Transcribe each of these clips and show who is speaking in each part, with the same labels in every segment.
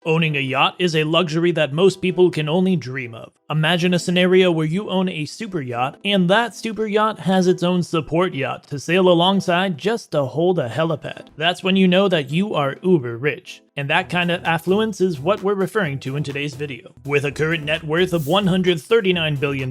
Speaker 1: Owning a yacht is a luxury that most people can only dream of. Imagine a scenario where you own a super yacht, and that super yacht has its own support yacht to sail alongside just to hold a helipad. That's when you know that you are uber rich. And that kind of affluence is what we're referring to in today's video. With a current net worth of $139 billion,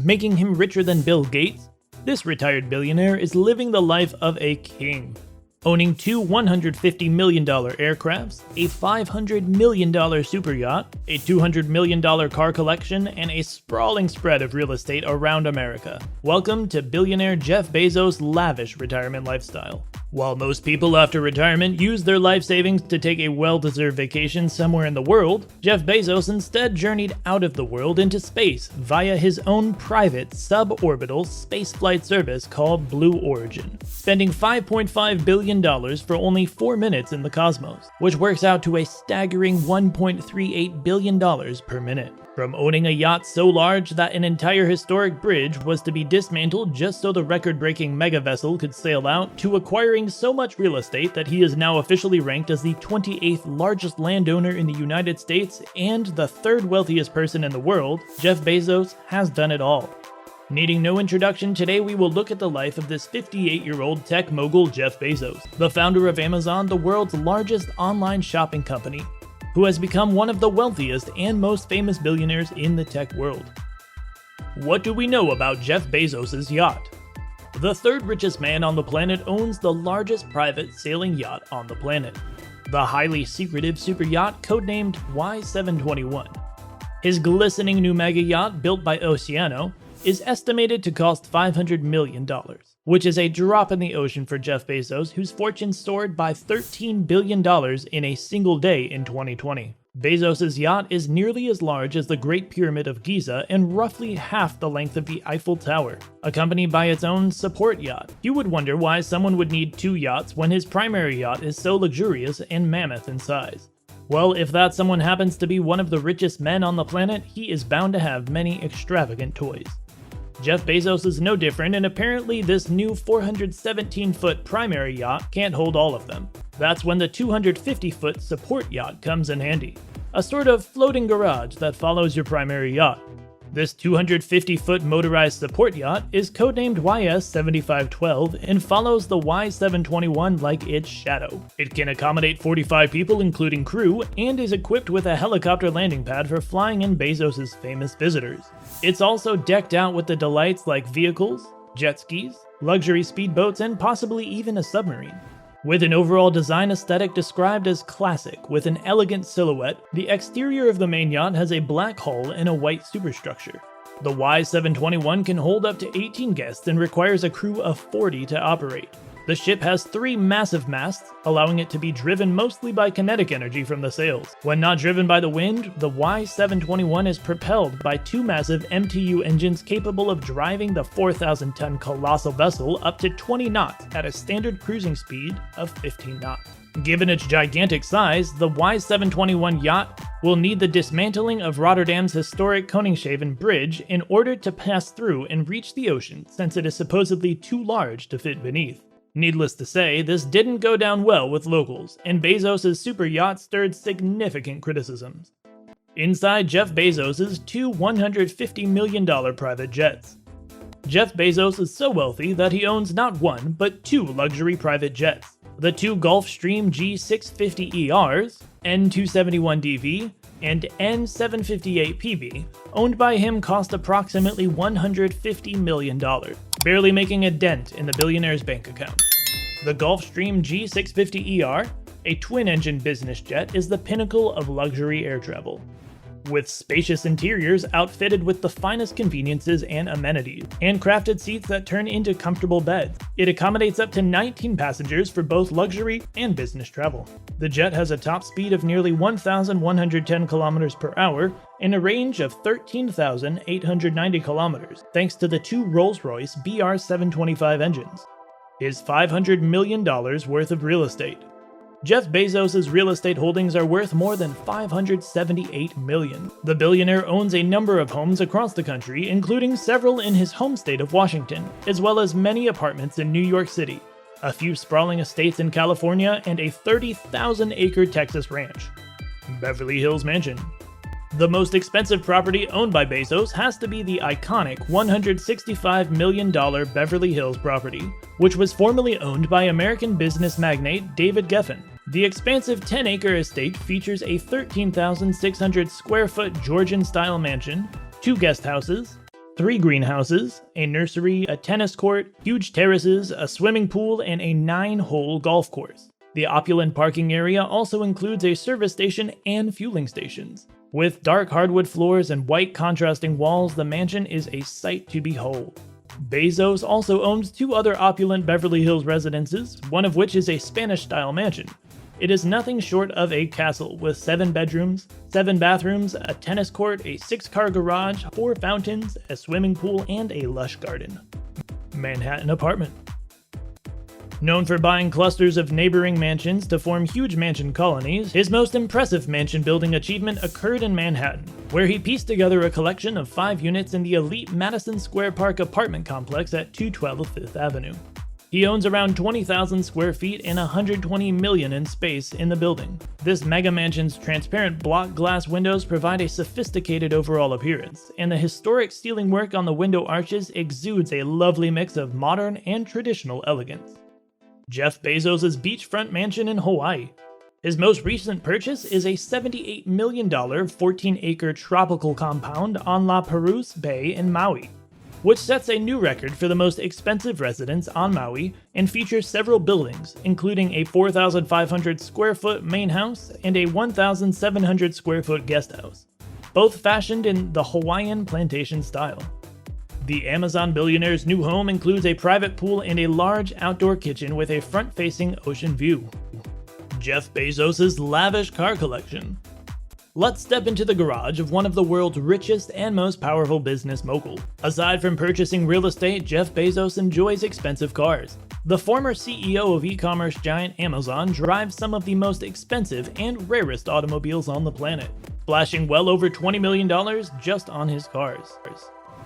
Speaker 1: making him richer than Bill Gates, this retired billionaire is living the life of a king. Owning two $150 million aircrafts, a $500 million super yacht, a $200 million car collection, and a sprawling spread of real estate around America. Welcome to billionaire Jeff Bezos' lavish retirement lifestyle. While most people after retirement use their life savings to take a well-deserved vacation somewhere in the world, Jeff Bezos instead journeyed out of the world into space via his own private suborbital spaceflight service called Blue Origin, spending $5.5 billion for only 4 minutes in the cosmos, which works out to a staggering $1.38 billion per minute. From owning a yacht so large that an entire historic bridge was to be dismantled just so the record-breaking mega vessel could sail out, to acquiring so much real estate that he is now officially ranked as the 28th largest landowner in the United States and the 3rd wealthiest person in the world, Jeff Bezos has done it all. Needing no introduction, today we will look at the life of this 58-year-old tech mogul Jeff Bezos, the founder of Amazon, the world's largest online shopping company, who has become one of the wealthiest and most famous billionaires in the tech world. What do we know about Jeff Bezos' yacht? The 3rd richest man on the planet owns the largest private sailing yacht on the planet, the highly secretive super yacht codenamed Y721. His glistening new mega yacht, built by Oceano, is estimated to cost $500 million, which is a drop in the ocean for Jeff Bezos, whose fortune soared by $13 billion in a single day in 2020. Bezos' yacht is nearly as large as the Great Pyramid of Giza and roughly half the length of the Eiffel Tower, accompanied by its own support yacht. You would wonder why someone would need 2 yachts when his primary yacht is so luxurious and mammoth in size. Well, if that someone happens to be one of the richest men on the planet, he is bound to have many extravagant toys. Jeff Bezos is no different, and apparently this new 417-foot primary yacht can't hold all of them. That's when the 250-foot support yacht comes in handy, a sort of floating garage that follows your primary yacht. This 250-foot motorized support yacht is codenamed YS7512 and follows the Y721 like its shadow. It can accommodate 45 people including crew and is equipped with a helicopter landing pad for flying in Bezos' famous visitors. It's also decked out with the delights like vehicles, jet skis, luxury speedboats, and possibly even a submarine. With an overall design aesthetic described as classic with an elegant silhouette, the exterior of the main yacht has a black hull and a white superstructure. The Y721 can hold up to 18 guests and requires a crew of 40 to operate. The ship has 3 massive masts, allowing it to be driven mostly by kinetic energy from the sails. When not driven by the wind, the Y721 is propelled by 2 massive MTU engines capable of driving the 4,000-ton colossal vessel up to 20 knots at a standard cruising speed of 15 knots. Given its gigantic size, the Y721 yacht will need the dismantling of Rotterdam's historic Koningshaven Bridge in order to pass through and reach the ocean, since it is supposedly too large to fit beneath. Needless to say, this didn't go down well with locals, and Bezos' super yacht stirred significant criticisms. Inside Jeff Bezos' 2 $150 million private jets. Jeff Bezos is so wealthy that he owns not 1, but 2 luxury private jets. The 2 Gulfstream G650ERs, N271DV, and N758PB, owned by him, cost approximately $150 million, barely making a dent in the billionaire's bank account. The Gulfstream G650ER, a twin-engine business jet, is the pinnacle of luxury air travel, with spacious interiors outfitted with the finest conveniences and amenities, handcrafted seats that turn into comfortable beds. It accommodates up to 19 passengers for both luxury and business travel. The jet has a top speed of nearly 1,110 kilometers per hour and a range of 13,890 kilometers, thanks to the 2 Rolls-Royce BR725 engines. His $500 million worth of real estate. Jeff Bezos' real estate holdings are worth more than $578 million. The billionaire owns a number of homes across the country, including several in his home state of Washington, as well as many apartments in New York City, a few sprawling estates in California, and a 30,000-acre Texas ranch. Beverly Hills Mansion. The most expensive property owned by Bezos has to be the iconic $165 million Beverly Hills property, which was formerly owned by American business magnate David Geffen. The expansive 10-acre estate features a 13,600 square foot Georgian-style mansion, 2 guest houses, 3 greenhouses, a nursery, a tennis court, huge terraces, a swimming pool, and a 9-hole golf course. The opulent parking area also includes a service station and fueling stations. With dark hardwood floors and white contrasting walls, the mansion is a sight to behold. Bezos also owns 2 other opulent Beverly Hills residences, one of which is a Spanish-style mansion. It is nothing short of a castle with 7 bedrooms, 7 bathrooms, a tennis court, a 6-car garage, 4 fountains, a swimming pool, and a lush garden. Manhattan apartment. Known for buying clusters of neighboring mansions to form huge mansion colonies, his most impressive mansion building achievement occurred in Manhattan, where he pieced together a collection of 5 units in the elite Madison Square Park apartment complex at 212 Fifth Avenue. He owns around 20,000 square feet and $120 million in space in the building. This mega mansion's transparent block glass windows provide a sophisticated overall appearance, and the historic ceiling work on the window arches exudes a lovely mix of modern and traditional elegance. Jeff Bezos' beachfront mansion in Hawaii. His most recent purchase is a $78 million 14-acre tropical compound on La Perouse Bay in Maui, which sets a new record for the most expensive residence on Maui and features several buildings, including a 4,500 square foot main house and a 1,700 square foot guest house, both fashioned in the Hawaiian plantation style. The Amazon billionaire's new home includes a private pool and a large outdoor kitchen with a front-facing ocean view. Jeff Bezos' lavish car collection. Let's step into the garage of one of the world's richest and most powerful business moguls. Aside from purchasing real estate, Jeff Bezos enjoys expensive cars. The former CEO of e-commerce giant Amazon drives some of the most expensive and rarest automobiles on the planet, splashing well over $20 million just on his cars.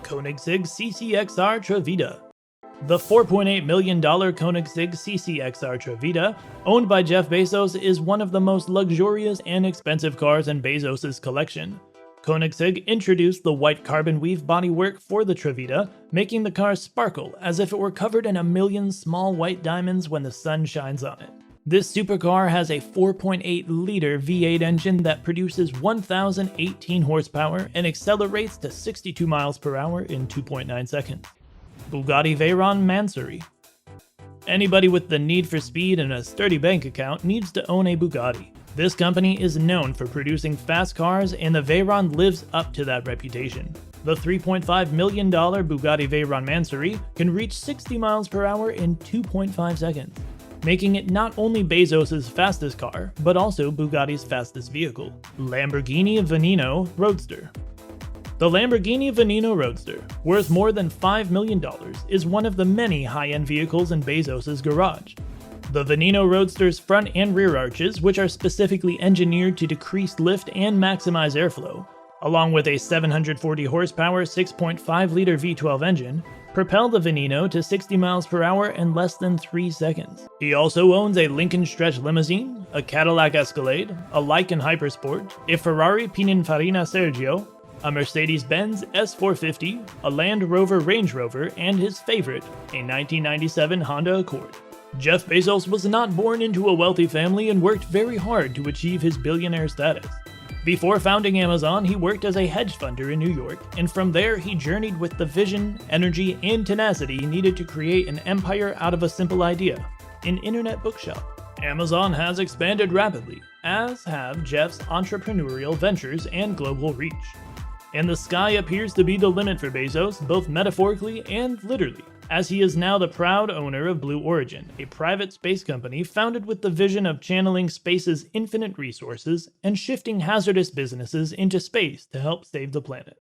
Speaker 1: Koenigsegg CCXR Trevita. The $4.8 million Koenigsegg CCXR Trevita, owned by Jeff Bezos, is one of the most luxurious and expensive cars in Bezos' collection. Koenigsegg introduced the white carbon weave bodywork for the Trevita, making the car sparkle as if it were covered in a million small white diamonds when the sun shines on it. This supercar has a 4.8-liter V8 engine that produces 1,018 horsepower and accelerates to 62 miles per hour in 2.9 seconds. Bugatti Veyron Mansory. Anybody with the need for speed and a sturdy bank account needs to own a Bugatti. This company is known for producing fast cars, and the Veyron lives up to that reputation. The $3.5 million Bugatti Veyron Mansory can reach 60 miles per hour in 2.5 seconds, making it not only Bezos' fastest car, but also Bugatti's fastest vehicle. Lamborghini Veneno Roadster. The Lamborghini Veneno Roadster, worth more than $5 million, is one of the many high-end vehicles in Bezos' garage. The Veneno Roadster's front and rear arches, which are specifically engineered to decrease lift and maximize airflow, along with a 740 horsepower 6.5-liter V12 engine, propel the Veneno to 60 miles per hour in less than 3 seconds. He also owns a Lincoln Stretch limousine, a Cadillac Escalade, a Lykan Hypersport, a Ferrari Pininfarina Sergio, a Mercedes-Benz S450, a Land Rover Range Rover, and his favorite, a 1997 Honda Accord. Jeff Bezos was not born into a wealthy family and worked very hard to achieve his billionaire status. Before founding Amazon, he worked as a hedge funder in New York, and from there he journeyed with the vision, energy, and tenacity needed to create an empire out of a simple idea: an internet bookshop. Amazon has expanded rapidly, as have Jeff's entrepreneurial ventures and global reach. And the sky appears to be the limit for Bezos, both metaphorically and literally, as he is now the proud owner of Blue Origin, a private space company founded with the vision of channeling space's infinite resources and shifting hazardous businesses into space to help save the planet.